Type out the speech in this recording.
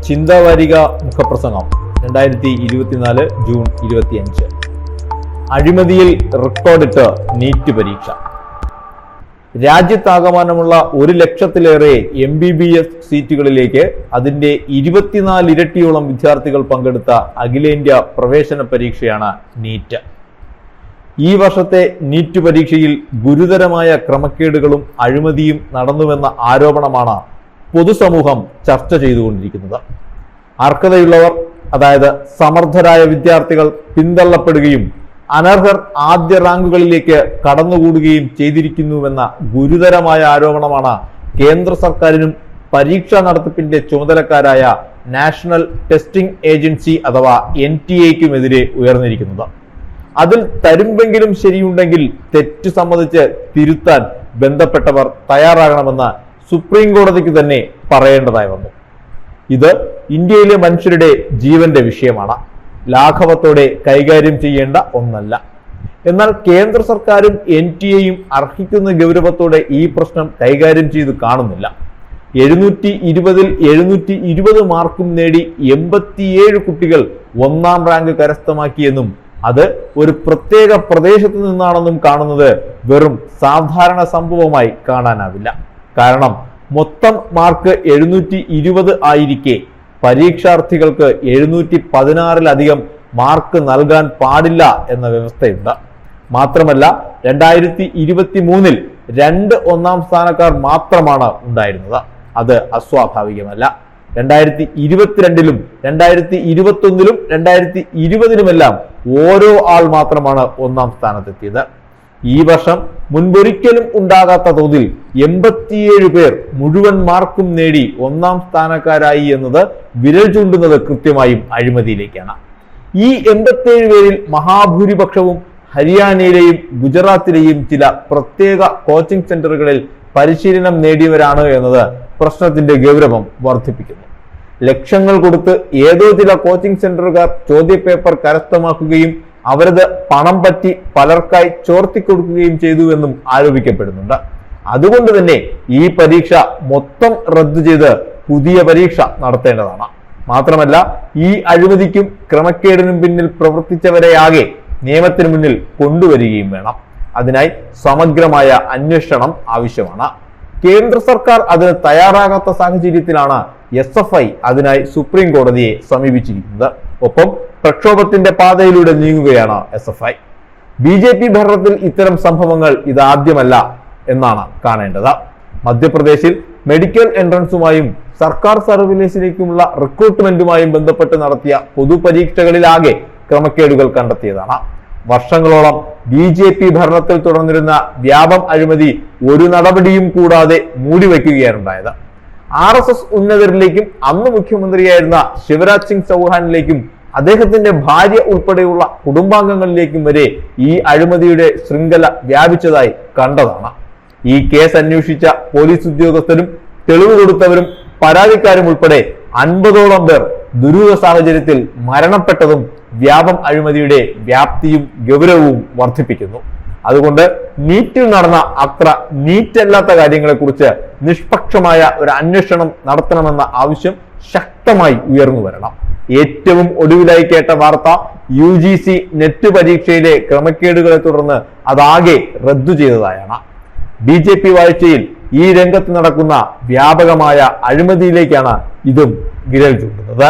ചിന്താവാരിക മുഖപ്രസംഗം 2024 ജൂൺ 25. അഴിമതിയിൽ റെക്കോർഡിട്ട് നീറ്റ് പരീക്ഷ. രാജ്യത്താകമാനമുള്ള 1 ലക്ഷത്തിലേറെ MBBS സീറ്റുകളിലേക്ക് അതിന്റെ 24 ഇരട്ടിയോളം വിദ്യാർത്ഥികൾ പങ്കെടുത്ത അഖിലേന്ത്യാ പ്രവേശന പരീക്ഷയാണ് നീറ്റ്. ഈ വർഷത്തെ നീറ്റ് പരീക്ഷയിൽ ഗുരുതരമായ ക്രമക്കേടുകളും അഴിമതിയും നടന്നുവെന്ന ആരോപണമാണ് പൊതുസമൂഹം ചർച്ച ചെയ്തുകൊണ്ടിരിക്കുന്നത്. അർഹതയുള്ളവർ, അതായത് സമർത്ഥരായ വിദ്യാർത്ഥികൾ പിന്തള്ളപ്പെടുകയും അനർഹർ ആദ്യ റാങ്കുകളിലേക്ക് കടന്നുകൂടുകയും ചെയ്തിരിക്കുന്നുവെന്ന ഗുരുതരമായ ആരോപണമാണ് കേന്ദ്ര സർക്കാരിനും പരീക്ഷാ നടത്തിപ്പിന്റെ ചുമതലക്കാരായ നാഷണൽ ടെസ്റ്റിംഗ് ഏജൻസി അഥവാ NTA-ക്കുമെതിരെ ഉയർന്നിരിക്കുന്നത്. അതിൽ തരുമ്പെങ്കിലും ശരിയുണ്ടെങ്കിൽ തെറ്റ് സമ്മതിച്ച് തിരുത്താൻ ബന്ധപ്പെട്ടവർ തയ്യാറാകണമെന്ന് സുപ്രീം കോടതിക്ക് തന്നെ പറയേണ്ടതായി വന്നു. ഇത് ഇന്ത്യയിലെ മനുഷ്യരുടെ ജീവന്റെ വിഷയമാണ്, ലാഘവത്തോടെ കൈകാര്യം ചെയ്യേണ്ട ഒന്നല്ല. എന്നാൽ കേന്ദ്ര സർക്കാരും NTA-യും അർഹിക്കുന്ന ഗൗരവത്തോടെ ഈ പ്രശ്നം കൈകാര്യം ചെയ്ത് കാണുന്നില്ല. 720-ൽ 720 മാർക്കും നേടി 87 കുട്ടികൾ 1ാം റാങ്ക് കരസ്ഥമാക്കിയെന്നും അത് ഒരു പ്രത്യേക പ്രദേശത്ത് നിന്നാണെന്നും കാണുന്നത് വെറും സാധാരണ സംഭവമായി കാണാനാവില്ല. കാരണം മൊത്തം മാർക്ക് 720 ആയിരിക്കെ പരീക്ഷാർത്ഥികൾക്ക് 716-ലധികം മാർക്ക് നൽകാൻ പാടില്ല എന്ന വ്യവസ്ഥയുണ്ട്. മാത്രമല്ല 2023-ൽ 2 1ാം സ്ഥാനക്കാർ മാത്രമാണ് ഉണ്ടായിരുന്നത്. അത് അസ്വാഭാവികമല്ല. 2022-ലും 2021-ലും 2020-ലുമെല്ലാം ഓരോ ആൾ മാത്രമാണ് 1ാം സ്ഥാനത്തെത്തിയത്. ഈ വർഷം മുൻപൊരിക്കലും ഉണ്ടാകാത്ത തോതിൽ 87 പേർ മുഴുവൻ മാർക്കും നേടി 1ാം സ്ഥാനക്കാരായി എന്നത് വിരൽ ചൂണ്ടുന്നത് കൃത്യമായും അഴിമതിയിലേക്കാണ്. ഈ 87 പേരിൽ മഹാഭൂരിപക്ഷവും ഹരിയാനയിലെയും ഗുജറാത്തിലെയും ചില പ്രത്യേക കോച്ചിംഗ് സെന്ററുകളിൽ പരിശീലനം നേടിയവരാണ് എന്നത് പ്രശ്നത്തിന്റെ ഗൗരവം വർദ്ധിപ്പിക്കുന്നു. ലക്ഷങ്ങൾ കൊടുത്ത് ഏതോ ചില കോച്ചിംഗ് സെന്ററുകാർ ചോദ്യപേപ്പർ കരസ്ഥമാക്കുകയും അവരത് പണം പറ്റി പലർക്കായി ചോർത്തിക്കൊടുക്കുകയും ചെയ്തുവെന്നും ആരോപിക്കപ്പെടുന്നുണ്ട്. അതുകൊണ്ട് തന്നെ ഈ പരീക്ഷ മൊത്തം റദ്ദു ചെയ്ത് പുതിയ പരീക്ഷ നടത്തേണ്ടതാണ്. മാത്രമല്ല ഈ അഴിമതിക്കും ക്രമക്കേടിനും പിന്നിൽ പ്രവർത്തിച്ചവരെയാകെ നിയമത്തിന് മുന്നിൽ കൊണ്ടുവരികയും വേണം. അതിനായി സമഗ്രമായ അന്വേഷണം ആവശ്യമാണ്. കേന്ദ്ര സർക്കാർ അതിന് തയ്യാറാകാത്ത സാഹചര്യത്തിലാണ് SFI അതിനായി സുപ്രീം കോടതിയെ സമീപിച്ചിരിക്കുന്നത്. ഒപ്പം പ്രക്ഷോഭത്തിന്റെ പാതയിലൂടെ നീങ്ങുകയാണ് SFI. BJP ഭരണത്തിൽ ഇത്തരം സംഭവങ്ങൾ ഇതാദ്യമല്ല എന്നാണ് കാണേണ്ടത്. മധ്യപ്രദേശിൽ മെഡിക്കൽ എൻട്രൻസുമായും സർക്കാർ സർവീസിലേക്കുമുള്ള റിക്രൂട്ട്മെന്റുമായും ബന്ധപ്പെട്ട് നടത്തിയ പൊതുപരീക്ഷകളിലാകെ ക്രമക്കേടുകൾ കണ്ടെത്തിയതാണ്. വർഷങ്ങളോളം BJP ഭരണത്തിൽ തുടർന്നിരുന്ന വ്യാപം അഴിമതി ഒരു നടപടിയും കൂടാതെ മൂടിവെക്കുകയാണുണ്ടായത്. RSS ഉന്നതരിലേക്കും അന്ന് മുഖ്യമന്ത്രിയായിരുന്ന ശിവരാജ് സിംഗ് ചൗഹാനിലേക്കും അദ്ദേഹത്തിന്റെ ഭാര്യ ഉൾപ്പെടെയുള്ള കുടുംബാംഗങ്ങളിലേക്കും വരെ ഈ അഴിമതിയുടെ ശൃംഖല വ്യാപിച്ചതായി കണ്ടതാണ്. ഈ കേസ് അന്വേഷിച്ച പോലീസ് ഉദ്യോഗസ്ഥരും തെളിവ് കൊടുത്തവരും പരാതിക്കാരും ഉൾപ്പെടെ 50ഓളം പേർ ദുരൂഹ സാഹചര്യത്തിൽ മരണപ്പെട്ടതും വ്യാപം അഴിമതിയുടെ വ്യാപ്തിയും ഗൗരവവും വർദ്ധിപ്പിക്കുന്നു. അതുകൊണ്ട് നീറ്റിൽ നടന്ന അത്ര നീറ്റല്ലാത്ത കാര്യങ്ങളെക്കുറിച്ച് നിഷ്പക്ഷമായ ഒരു അന്വേഷണം നടത്തണമെന്ന ആവശ്യം ശക്തമായി ഉയർന്നു വരണം. ഏറ്റവും ഒടുവിലായി കേട്ട വാർത്ത UGC നെറ്റ് പരീക്ഷയിലെ ക്രമക്കേടുകളെ തുടർന്ന് അതാകെ റദ്ദു ചെയ്തതായാണ്. BJP വാഴ്ചയിൽ ഈ രംഗത്ത് നടക്കുന്ന വ്യാപകമായ അഴിമതിയിലേക്കാണ് ഇതും വിരൽ ചൂണ്ടുന്നത്.